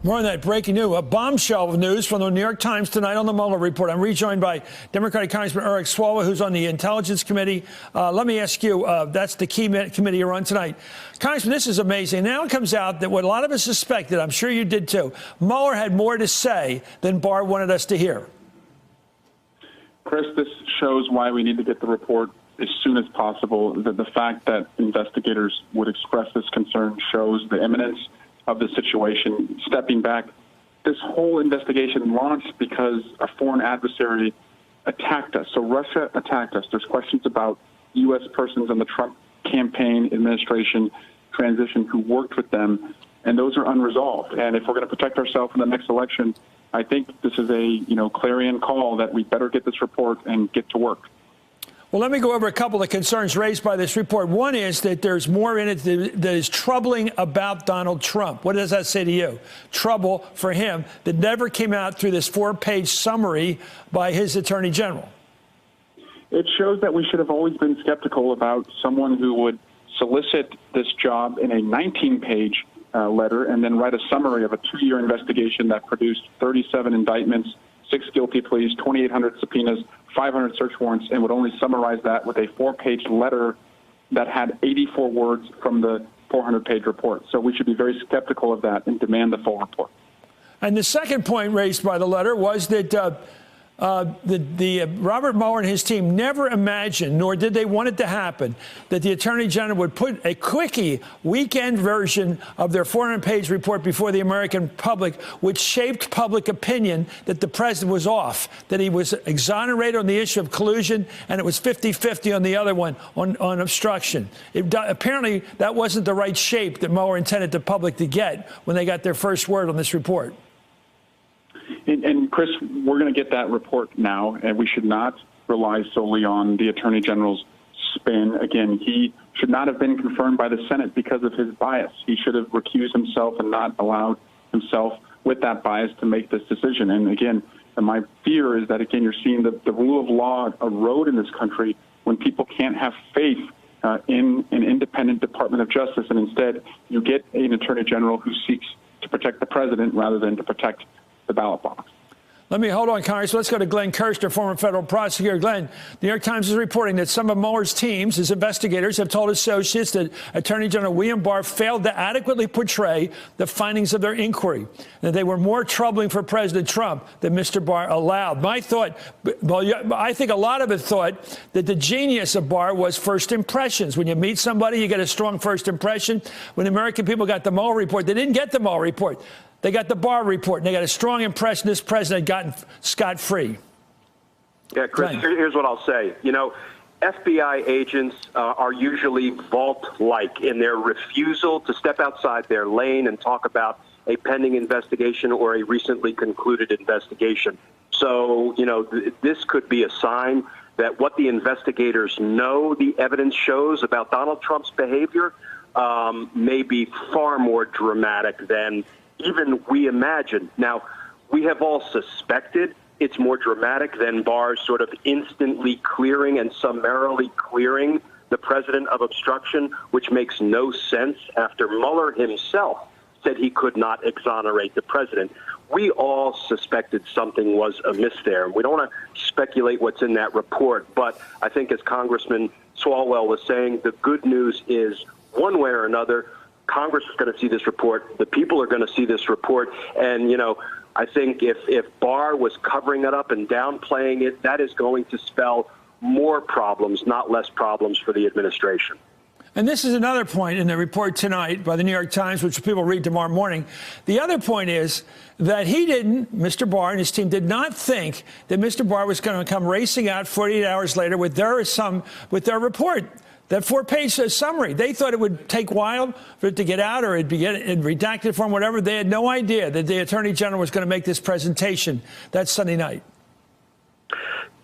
More on that breaking news, a bombshell of news from the New York Times tonight on the Mueller report. I'm rejoined by Democratic Congressman Eric Swalwell, who's on the Intelligence Committee. Let me ask you, that's the key committee you're on tonight. Congressman, this is amazing. Now it comes out that what a lot of us suspected, I'm sure you did too, Mueller had more to say than Barr wanted us to hear. Chris, this shows why we need to get the report as soon as possible. The fact that investigators would express this concern shows the imminence of the situation. Stepping back, this whole investigation launched because a foreign adversary attacked us. So Russia attacked us. There's questions about U.S. persons in the Trump campaign administration transition who worked with them, and those are unresolved. And if we're going to protect ourselves in the next election, I think this is a clarion call that we better get this report and get to work. Well, let me go over a couple of concerns raised by this report. One is that there's more in it that is troubling about Donald Trump. What does that say to you? Trouble for him that never came out through this 4-page summary by his attorney general. It shows that we should have always been skeptical about someone who would solicit this job in a 19-page letter and then write a summary of a 2-year investigation that produced 37 indictments, 6 guilty pleas, 2,800 subpoenas, 500 search warrants, and would only summarize that with a 4-page letter that had 84 words from the 400-page report. So we should be very skeptical of that and demand the full report. And the second point raised by the letter was that Robert Mueller and his team never imagined, nor did they want it to happen, that the Attorney General would put a quickie weekend version of their 400-page report before the American public, which shaped public opinion that the president was off, that he was exonerated on the issue of collusion, and it was 50-50 on the other one, on obstruction. Apparently, that wasn't the right shape that Mueller intended the public to get when they got their first word on this report. And Chris, we're going to get that report now, and we should not rely solely on the Attorney General's spin. Again, he should not have been confirmed by the Senate because of his bias. He should have recused himself and not allowed himself with that bias to make this decision. And again, my fear is that, again, you're seeing the rule of law erode in this country when people can't have faith in an independent Department of Justice, and instead you get an Attorney General who seeks to protect the president rather than to protect the ballot box. Let me hold on, Congress. Let's go to Glenn Kirshner, former federal prosecutor. Glenn, New York Times is reporting that some of Mueller's teams, his investigators, have told associates that Attorney General William Barr failed to adequately portray the findings of their inquiry, that they were more troubling for President Trump than Mr. Barr allowed. My thought, well, I think a lot of it thought that the genius of Barr was first impressions. When you meet somebody, you get a strong first impression. When the American people got the Mueller report, they didn't get the Mueller report. They got the Barr report, and they got a strong impression this president had gotten scot-free. Yeah, Chris, here's what I'll say. FBI agents are usually vault-like in their refusal to step outside their lane and talk about a pending investigation or a recently concluded investigation. So, this could be a sign that what the investigators know the evidence shows about Donald Trump's behavior may be far more dramatic than even we imagine. Now, we have all suspected it's more dramatic than Barr's sort of instantly clearing and summarily clearing the president of obstruction, which makes no sense after Mueller himself said he could not exonerate the president. We all suspected something was amiss there. We don't want to speculate what's in that report, but I think as Congressman Swalwell was saying, the good news is one way or another, Congress is going to see this report. The people are going to see this report. And, I think if Barr was covering it up and downplaying it, that is going to spell more problems, not less problems for the administration. And this is another point in the report tonight by the New York Times, which people read tomorrow morning. The other point is that Mr. Barr and his team did not think that Mr. Barr was going to come racing out 48 hours later with their report. That 4-page summary. They thought it would take a while for it to get out, or it'd be in redacted form, whatever. They had no idea that the Attorney General was going to make this presentation that Sunday night.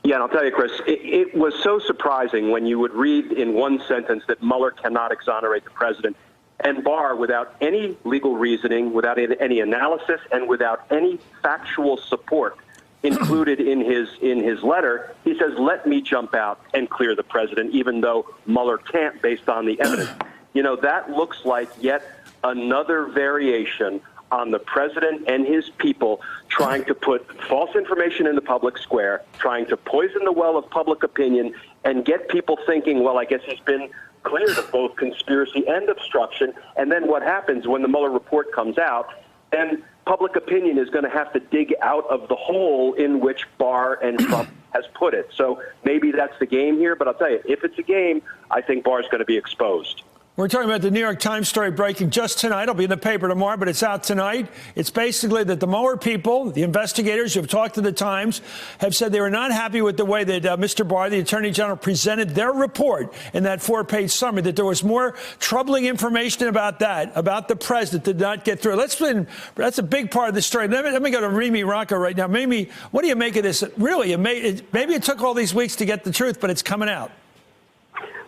Yeah, and I'll tell you, Chris, it was so surprising when you would read in one sentence that Mueller cannot exonerate the president, and Barr, without any legal reasoning, without any analysis, and without any factual support included in his letter, he says, let me jump out and clear the president, even though Mueller can't based on the evidence. That looks like yet another variation on the president and his people trying to put false information in the public square, trying to poison the well of public opinion, and get people thinking, well, I guess he's been cleared of both conspiracy and obstruction. And then what happens when the Mueller report comes out? Then public opinion is going to have to dig out of the hole in which Barr and Trump has put it. So maybe that's the game here. But I'll tell you, if it's a game, I think Barr is going to be exposed. We're talking about the New York Times story breaking just tonight. It'll be in the paper tomorrow, but it's out tonight. It's basically that the Mueller people, the investigators who have talked to the Times, have said they were not happy with the way that Mr. Barr, the Attorney General, presented their report in that 4-page summary, that there was more troubling information about that, about the president, that did not get through. That's a big part of the story. Let me go to Mimi Rocco right now. Mimi, what do you make of this? Really, maybe it took all these weeks to get the truth, but it's coming out.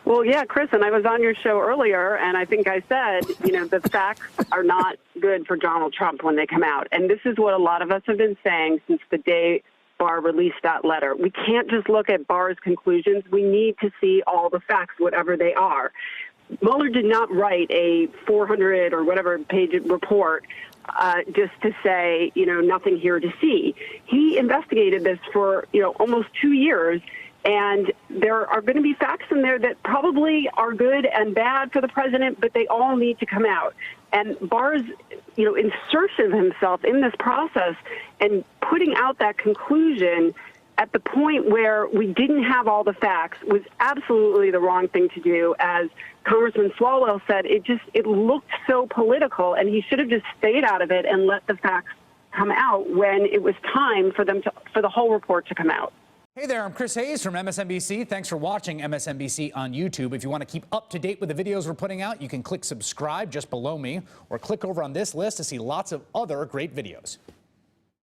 Well, yeah, Chris, and I was on your show earlier, and I think I said, the facts are not good for Donald Trump when they come out. And this is what a lot of us have been saying since the day Barr released that letter. We can't just look at Barr's conclusions. We need to see all the facts, whatever they are. Mueller did not write a 400 or whatever page report just to say, nothing here to see. He investigated this for, almost 2 years. And there are going to be facts in there that probably are good and bad for the president, but they all need to come out. And Barr's, insertion of himself in this process and putting out that conclusion at the point where we didn't have all the facts was absolutely the wrong thing to do. As Congressman Swalwell said, it looked so political, and he should have just stayed out of it and let the facts come out when it was time for the whole report to come out. Hey there, I'm Chris Hayes from MSNBC. Thanks for watching MSNBC on YouTube. If you want to keep up to date with the videos we're putting out, you can click subscribe just below me or click over on this list to see lots of other great videos.